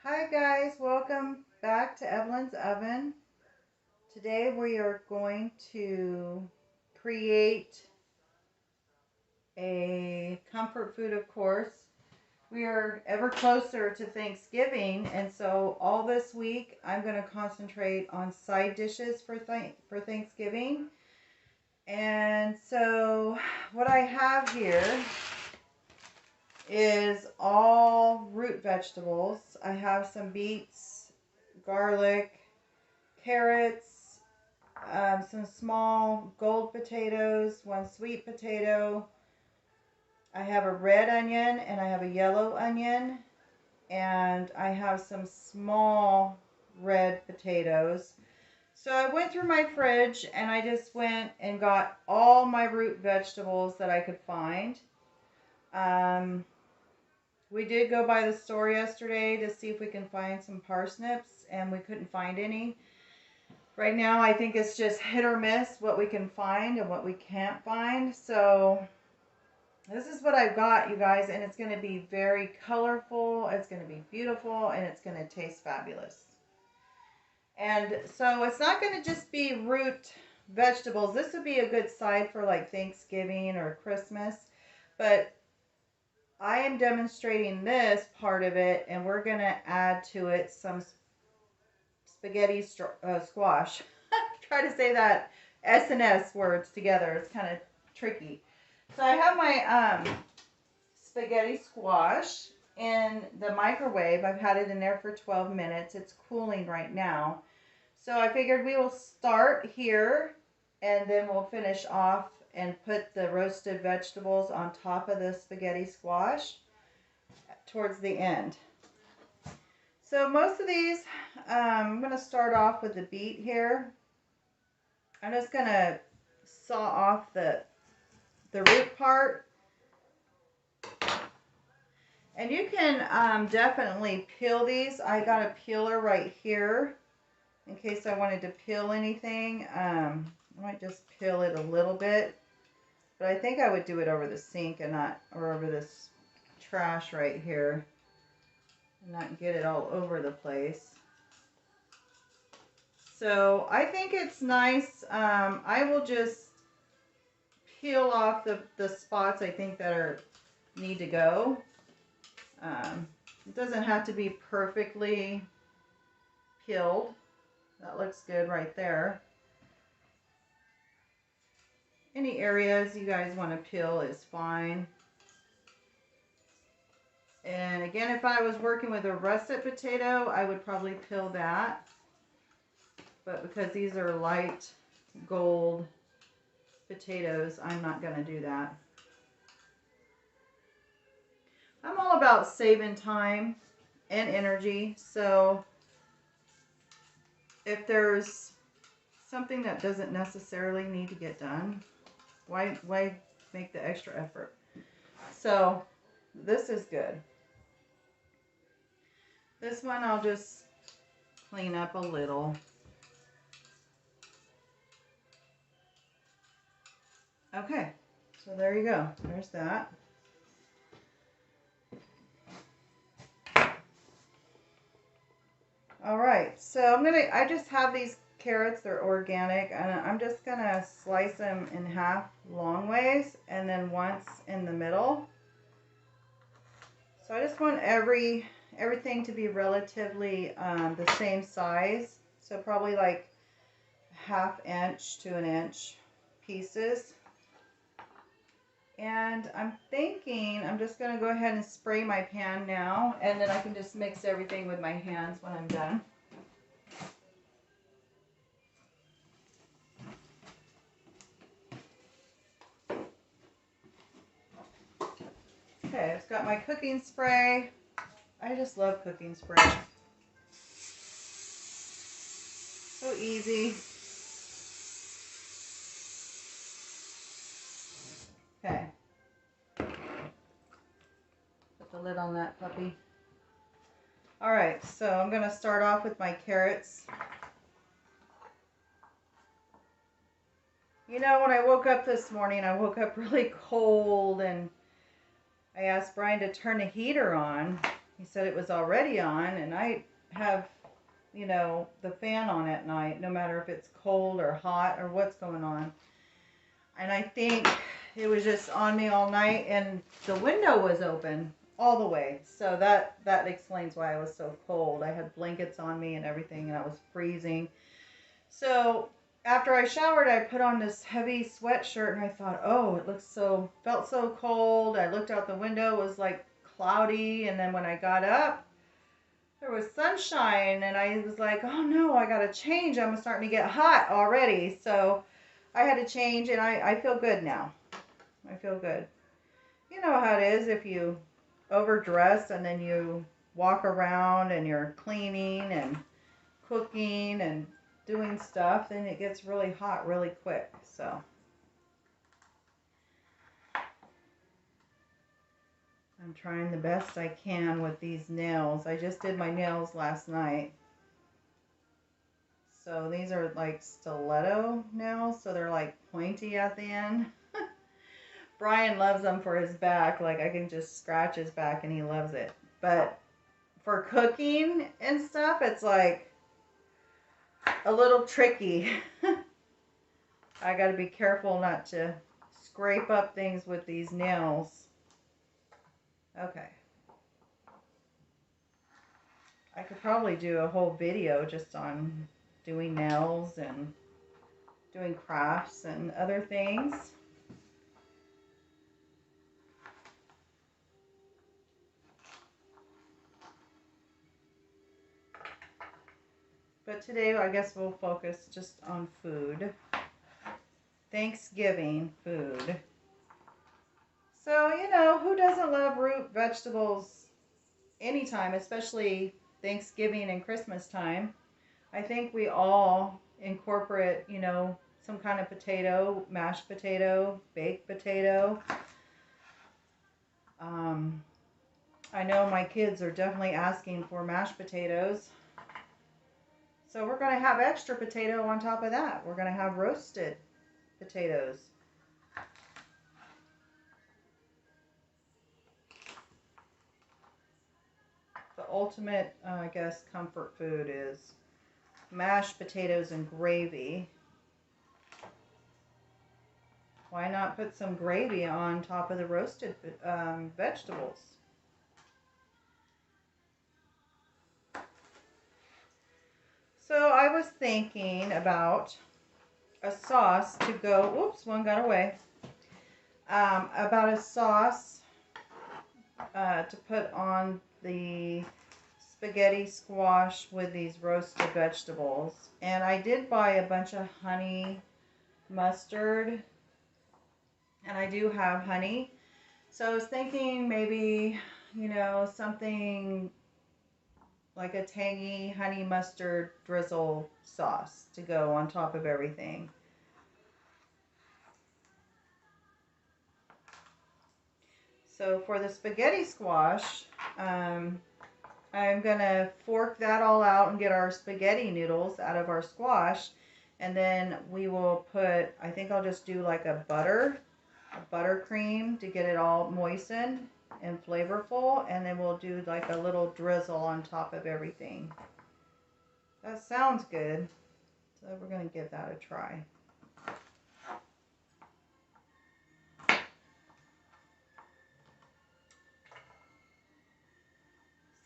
Hi guys, welcome back to Evelyn's Oven. Today we are going to create a comfort food, of course. We are ever closer to Thanksgiving, and so all this week I'm going to concentrate on side dishes for Thanksgiving. And so what I have here is all root vegetables. I have some beets, garlic, carrots, some small gold potatoes, one sweet potato. I have a red onion and I have a yellow onion, and I have some small red potatoes. So I went through my fridge and I just went and got all my root vegetables that I could find. We did go by the store yesterday to see if we can find some parsnips, and we couldn't find any. Right now, I think it's just hit or miss what we can find and what we can't find. So this is what I've got, you guys, and it's going to be very colorful. It's going to be beautiful, and it's going to taste fabulous. And so it's not going to just be root vegetables. This would be a good side for like Thanksgiving or Christmas, but I am demonstrating this part of it, and we're going to add to it some spaghetti squash. Try to say that S and S words together. It's kind of tricky. So I have my spaghetti squash in the microwave. I've had it in there for 12 minutes. It's cooling right now. So I figured we will start here, and then we'll finish off and put the roasted vegetables on top of the spaghetti squash towards the end. So most of these, I'm going to start off with the beet here. I'm just going to saw off the root part. And you can definitely peel these. I got a peeler right here in case I wanted to peel anything. I might just peel it a little bit. But I think I would do it over the sink and not, or over this trash right here. And not get it all over the place. So I think it's nice. I will just peel off the spots I think that need to go. It doesn't have to be perfectly peeled. That looks good right there. Any areas you guys want to peel is fine. And again, if I was working with a russet potato, I would probably peel that. But because these are light gold potatoes, I'm not going to do that. I'm all about saving time and energy, so if there's something that doesn't necessarily need to get done, why make the extra effort? So this is good. This one I'll just clean up a little. Okay, so there you go. There's that. All right, so I just have these carrots, they're organic, and I'm just gonna slice them in half long ways and then once in the middle. So I just want everything to be relatively the same size. So probably like 1/2 inch to 1 inch pieces. And I'm thinking I'm just going to go ahead and spray my pan now, and then I can just mix everything with my hands when I'm done. Okay, I've got my cooking spray. I just love cooking spray. So easy. Okay. Put the lid on that puppy. Alright, so I'm going to start off with my carrots. You know, when I woke up this morning, I woke up really cold, and I asked Brian to turn the heater on, He said it was already on, and I have, you know, the fan on at night, no matter if it's cold or hot or what's going on. And I think it was just on me all night, and the window was open all the way. So that explains why I was so cold. I had blankets on me and everything, and I was freezing. So after I showered, I put on this heavy sweatshirt, and I thought, oh, felt so cold. I looked out the window, it was like cloudy, and then when I got up, there was sunshine, and I was like, oh no, I gotta change. I'm starting to get hot already. So I had to change, and I feel good now. I feel good. You know how it is if you overdress and then you walk around and you're cleaning and cooking and doing stuff, then it gets really hot really quick. So I'm trying the best I can with these nails. I just did my nails last night. So these are like stiletto nails, so they're like pointy at the end. Brian loves them for his back. Like I can just scratch his back and he loves it. But for cooking and stuff, it's like a little tricky. I got to be careful not to scrape up things with these nails. Okay. I could probably do a whole video just on doing nails and doing crafts and other things. But today I guess we'll focus just on food. Thanksgiving food. So, you know, who doesn't love root vegetables anytime, especially Thanksgiving and Christmas time? I think we all incorporate, you know, some kind of potato, mashed potato, baked potato. I know my kids are definitely asking for mashed potatoes. So we're going to have extra potato on top of that. We're going to have roasted potatoes. The ultimate, I guess, comfort food is mashed potatoes and gravy. Why not put some gravy on top of the roasted vegetables? So I was thinking about a sauce to go, whoops, one got away, about a sauce to put on the spaghetti squash with these roasted vegetables. And I did buy a bunch of honey mustard, and I do have honey. So I was thinking maybe, you know, something like a tangy honey mustard drizzle sauce to go on top of everything. So for the spaghetti squash, I'm going to fork that all out and get our spaghetti noodles out of our squash. And then we will put, I think I'll just do like a buttercream to get it all moistened and flavorful. And then we'll do like a little drizzle on top of everything. That sounds good. So we're going to give that a try.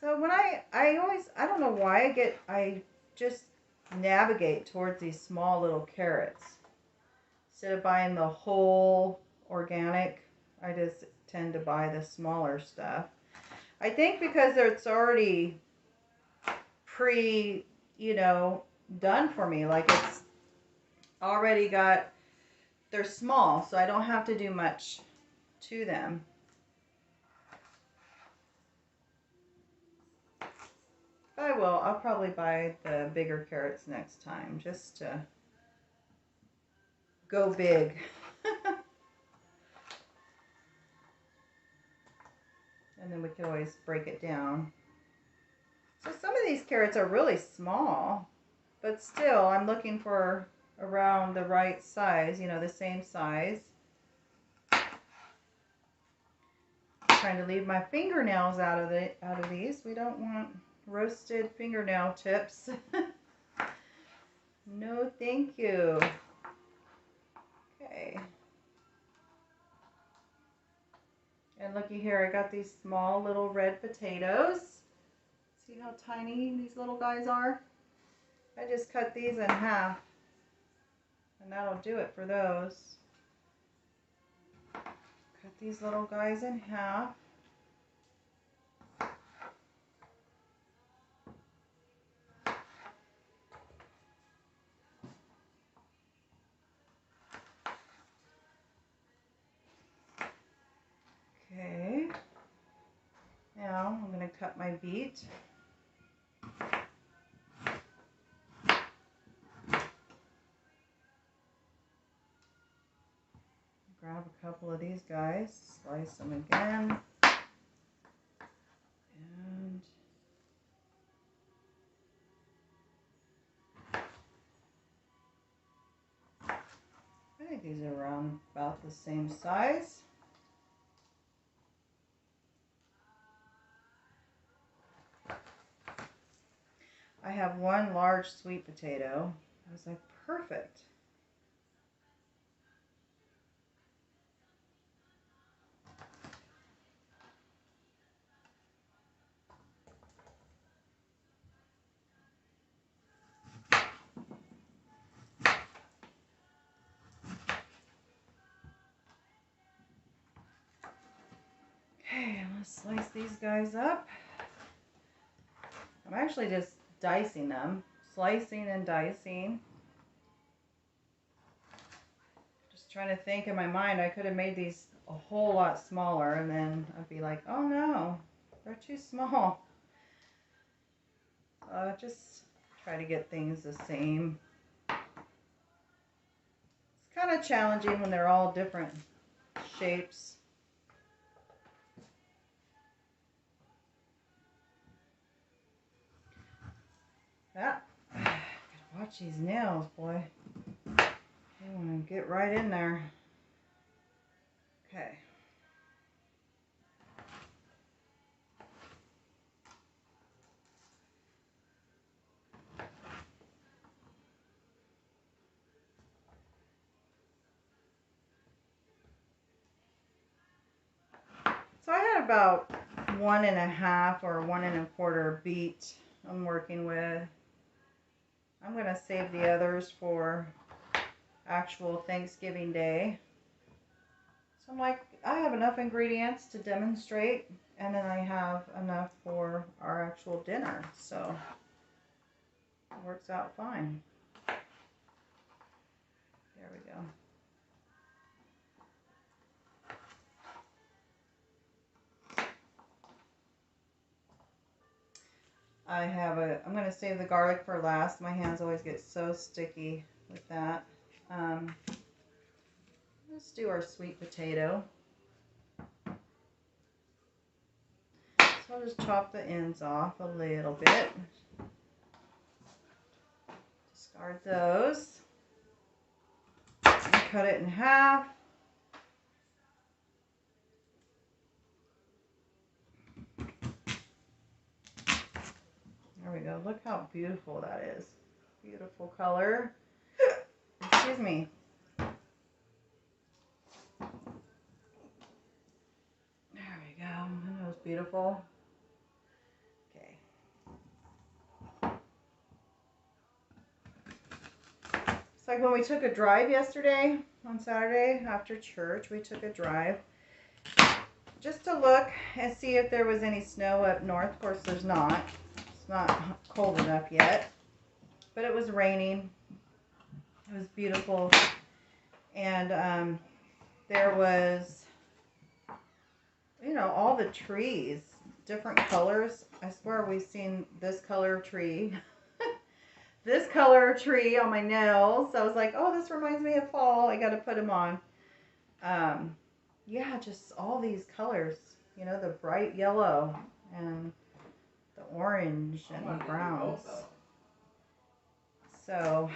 So when I don't know why I just navigate towards these small little carrots. Instead of buying the whole organic, I just tend to buy the smaller stuff. I think because it's already you know, done for me. Like it's already they're small, so I don't have to do much to them. I'll probably buy the bigger carrots next time, just to go big. And then we can always break it down. So some of these carrots are really small, but still I'm looking for around the right size, you know, the same size. trying to leave my fingernails out of these. We don't want roasted fingernail tips. No, thank you. Okay. And looky here, I got these small little red potatoes. See how tiny these little guys are? I just cut these in half. And that'll do it for those. Cut these little guys in half. Okay. Now I'm going to cut my beet. Grab a couple of these guys, slice them again. And I think these are around about the same size. I have one large sweet potato. I was like, perfect. Okay, let's slice these guys up. I'm actually just dicing them, slicing and dicing. Just trying to think in my mind, I could have made these a whole lot smaller and then I'd be like, oh no, they're too small. Just try to get things the same. It's kind of challenging when they're all different shapes. Yeah, gotta watch these nails, boy. They want to get right in there. Okay. So I had about 1.5 or 1.25 beet I'm working with. I'm going to save the others for actual Thanksgiving Day. So I'm like, I have enough ingredients to demonstrate, and then I have enough for our actual dinner. So it works out fine. There we go. I'm going to save the garlic for last. My hands always get so sticky with that. Let's do our sweet potato. So I'll just chop the ends off a little bit. Discard those. And cut it in half. There we go. Look how beautiful that is. Beautiful color. Excuse me. There we go. That was beautiful. Okay. It's like when we took a drive yesterday on Saturday after church, we took a drive just to look and see if there was any snow up north. Of course, there's not. It's not cold enough yet, but it was raining. It was beautiful, and there was, you know, all the trees, different colors. I swear we've seen this color tree, this color tree on my nails. I was like, oh, this reminds me of fall. I got to put them on. Yeah, just all these colors, you know, the bright yellow and the orange and the browns. So,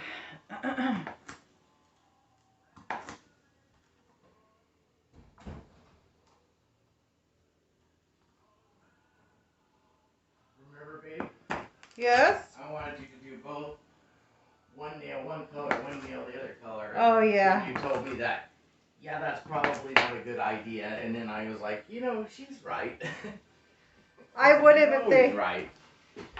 Yes? I wanted you to do both. One nail one color, one nail the other color. Oh, yeah. And you told me that, yeah, that's probably not a good idea. And then I was like, you know, she's right. I would have if they... right.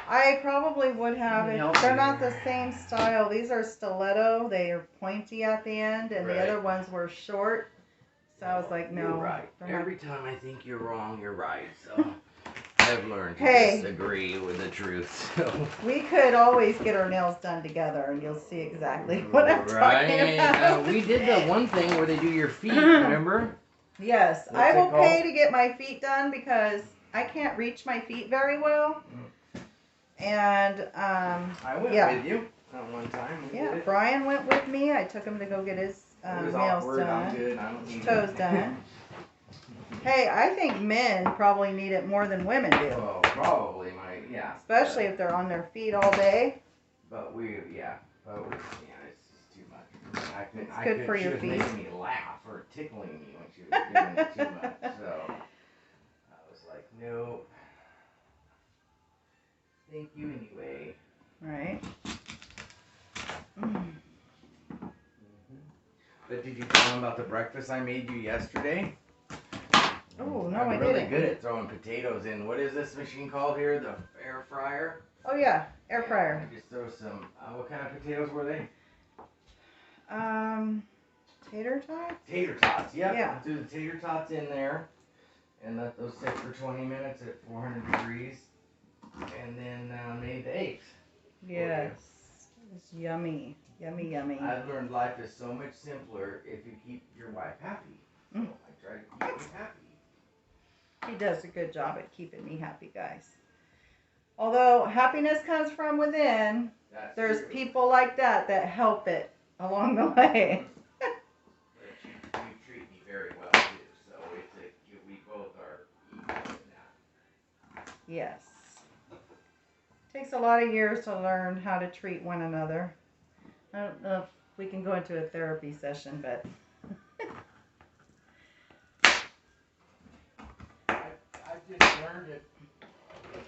I probably would have. They're not the same style. These are stiletto. They are pointy at the end, and the other ones were short. So I was like, no. You're right. Every time I think you're wrong, you're right. So I've learned to just agree with the truth. So. We could always get our nails done together, and you'll see exactly what I'm talking about. We did the one thing where they do your feet, remember? Yes. I will pay to get my feet done because I can't reach my feet very well. And, I went with you one time. Yeah, Brian went with me. I took him to go get his nails done. I'm good. I don't need toes done. Hey, I think men probably need it more than women do. Oh, probably, yeah. Especially if they're on their feet all day. But it's just too much. It's good for your feet. She was making me laugh or tickling me when she was doing it too much. So I was like, nope. Thank you anyway. Right. But did you tell them about the breakfast I made you yesterday? Oh, no, I didn't. I'm really good at throwing potatoes in. What is this machine called here? The air fryer? Oh, yeah. Air fryer. I just throw some, what kind of potatoes were they? Tater tots? Tater tots, yep. Yeah. Do the tater tots in there and let those sit for 20 minutes at 400 degrees. And then made the eggs. Yes. It's yummy. Yummy, yummy. I've learned life is so much simpler if you keep your wife happy. So I try to keep you happy. He does a good job at keeping me happy, guys. Although happiness comes from within, there's people like that help it along the way. But you treat me very well too, so we both are equal in that. Yes. Takes a lot of years to learn how to treat one another. I don't know if we can go into a therapy session, but I've just learned that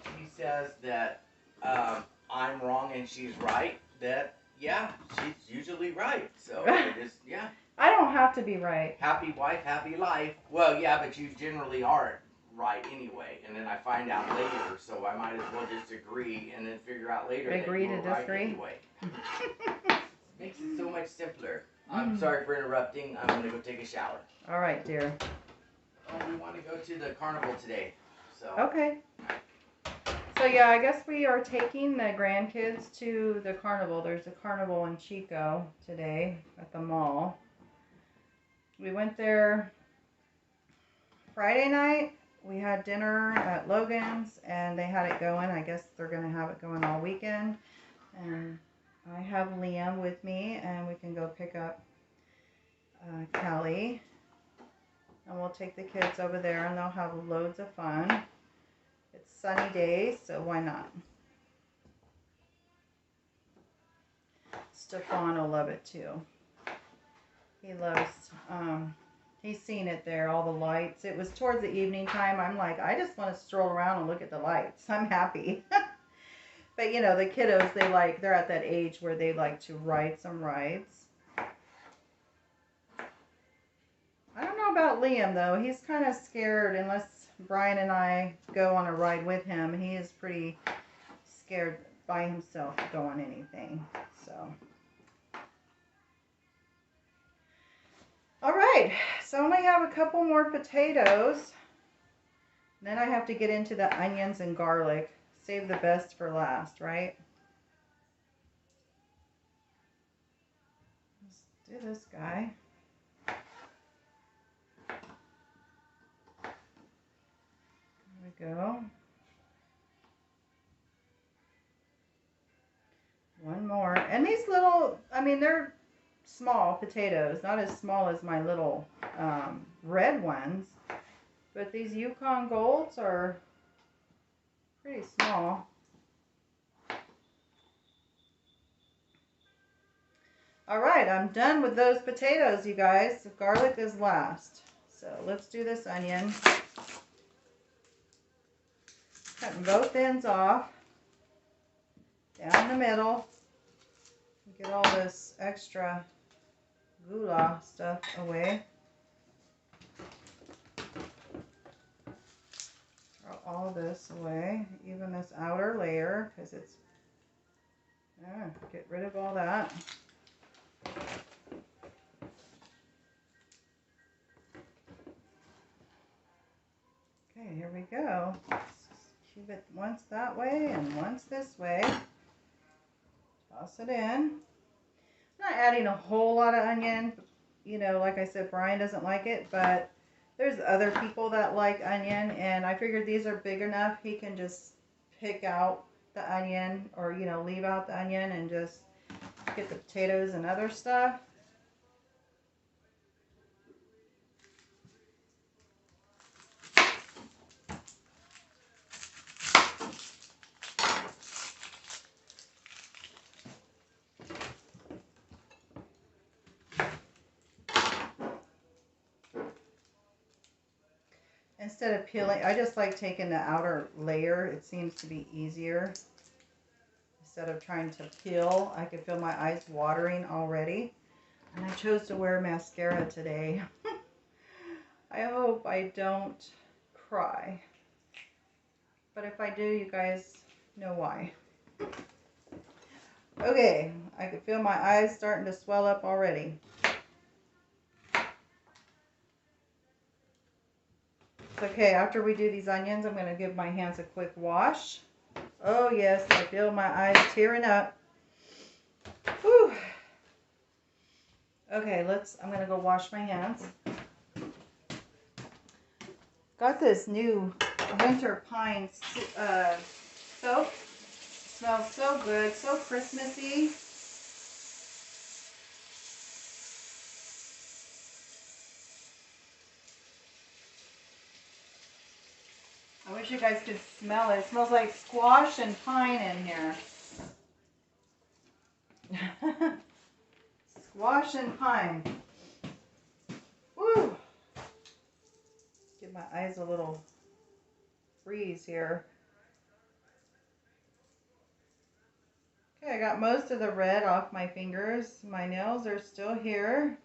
she says that I'm wrong and she's right, that, yeah, she's usually right. So I don't have to be right. Happy wife, happy life. Well, yeah, but you generally aren't right anyway. And then I find out later, so I might as well just agree and then figure out later Agree that to you're disagree? right anyway. Makes it so much simpler. I'm sorry for interrupting. I'm going to go take a shower. All right, dear. Oh, we want to go to the carnival today. So. Okay. So, yeah, I guess we are taking the grandkids to the carnival. There's a carnival in Chico today at the mall. We went there Friday night. We had dinner at Logan's, and they had it going. I guess they're going to have it going all weekend. And I have Liam with me, and we can go pick up Kelly. And we'll take the kids over there, and they'll have loads of fun. It's sunny days, so why not? Stefan will love it, too. He loves... he's seen it there, all the lights. It was towards the evening time. I'm like, I just want to stroll around and look at the lights. I'm happy. But, you know, the kiddos, they're at that age where they like to ride some rides. I don't know about Liam, though. He's kind of scared unless Brian and I go on a ride with him. He is pretty scared by himself to go on anything, so... All right, so I only have a couple more potatoes. Then I have to get into the onions and garlic. Save the best for last, right? Let's do this guy. There we go. One more. And these little, I mean, they're small potatoes, not as small as my little red ones, but these Yukon Golds are pretty small. All right, I'm done with those potatoes, you guys. The garlic is last. So let's do this onion. Cutting both ends off. down the middle. Get all this extra gouda stuff away. Throw all this away, even this outer layer, because it's, get rid of all that. Okay, here we go. Cube it once that way and once this way. Toss it in. I'm not adding a whole lot of onion. You know, like I said, Brian doesn't like it, but there's other people that like onion, and I figured these are big enough. He can just pick out the onion, or, you know, leave out the onion and just get the potatoes and other stuff. Instead of peeling, I just like taking the outer layer. It seems to be easier. Instead of trying to peel, I could feel my eyes watering already. And I chose to wear mascara today. I hope I don't cry. But if I do, you guys know why. Okay, I can feel my eyes starting to swell up already. Okay, after we do these onions, I'm going to give my hands a quick wash. Oh yes, I feel my eyes tearing up. Whew. Okay, I'm going to go wash my hands. Got this new winter pine soap. Smells so good, so Christmassy. I wish you guys could smell it. It smells like squash and pine in here. Squash and pine. Woo! Give my eyes a little freeze here. Okay, I got most of the red off my fingers. My nails are still here.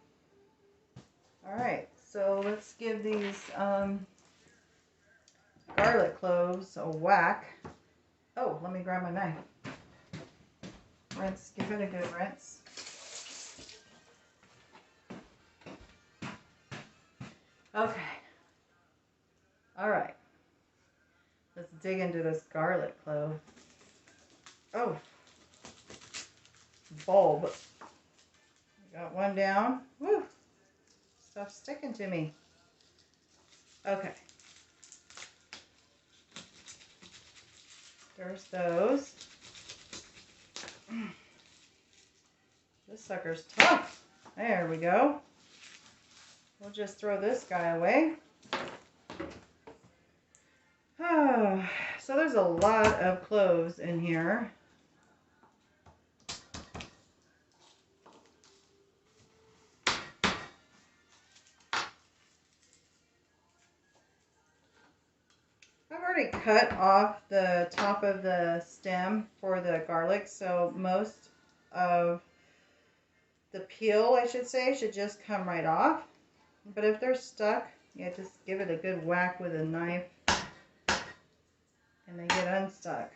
Alright, so let's give these garlic cloves a whack. Oh, let me grab my knife. Rinse, give it a good rinse. Okay. Alright. Let's dig into this garlic clove. Oh. Bulb. Got one down. Woo. Stuff's sticking to me. Okay. There's those. This sucker's tough. There we go. We'll just throw this guy away. Oh, so there's a lot of cloves in here. I've already cut off the top of the stem for the garlic, so most of the peel, I should say, should just come right off. But if they're stuck, yeah, just give it a good whack with a knife and they get unstuck.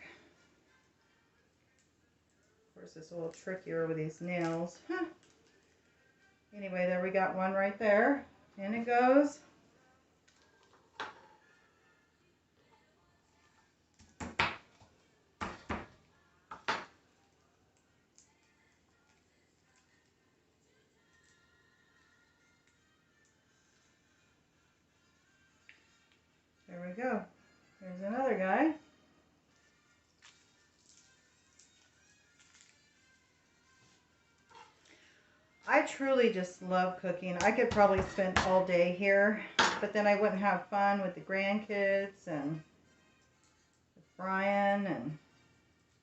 Of course, it's a little trickier with these nails. Huh. Anyway, there we got one right there. In it goes. There we go. There's another guy. I truly just love cooking. I could probably spend all day here, but then I wouldn't have fun with the grandkids and with Brian, and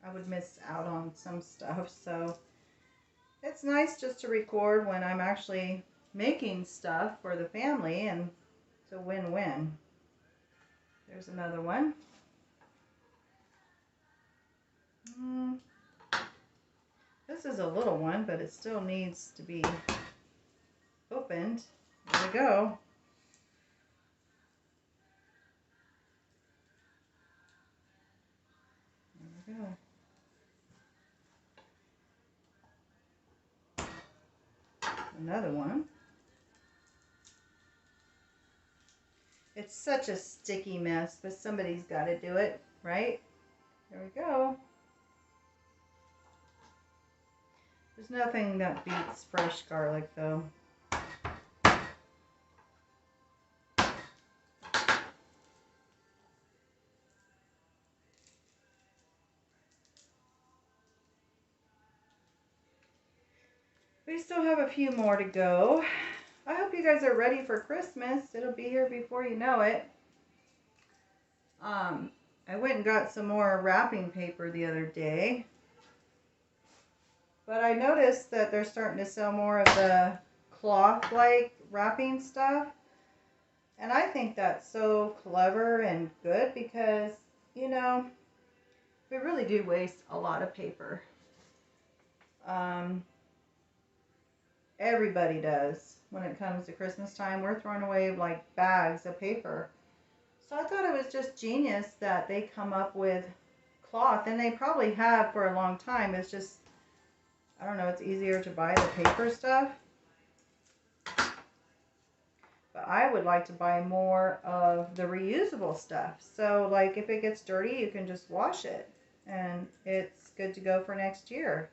I would miss out on some stuff. So it's nice just to record when I'm actually making stuff for the family, and it's a win-win. There's another one. This is a little one, but it still needs to be opened. There we go. There we go. Another one. It's such a sticky mess, but somebody's got to do it, right? There we go. There's nothing that beats fresh garlic, though. We still have a few more to go. I hope you guys are ready for Christmas. It'll be here before you know it. I went and got some more wrapping paper the other day. But I noticed that they're starting to sell more of the cloth-like wrapping stuff. And I think that's so clever and good because, you know, we really do waste a lot of paper. Everybody does when it comes to Christmas time. We're throwing away like bags of paper. So I thought it was just genius that they come up with cloth, and they probably have for a long time. It's just, I don't know, it's easier to buy the paper stuff. But I would like to buy more of the reusable stuff. So like if it gets dirty, you can just wash it and it's good to go for next year.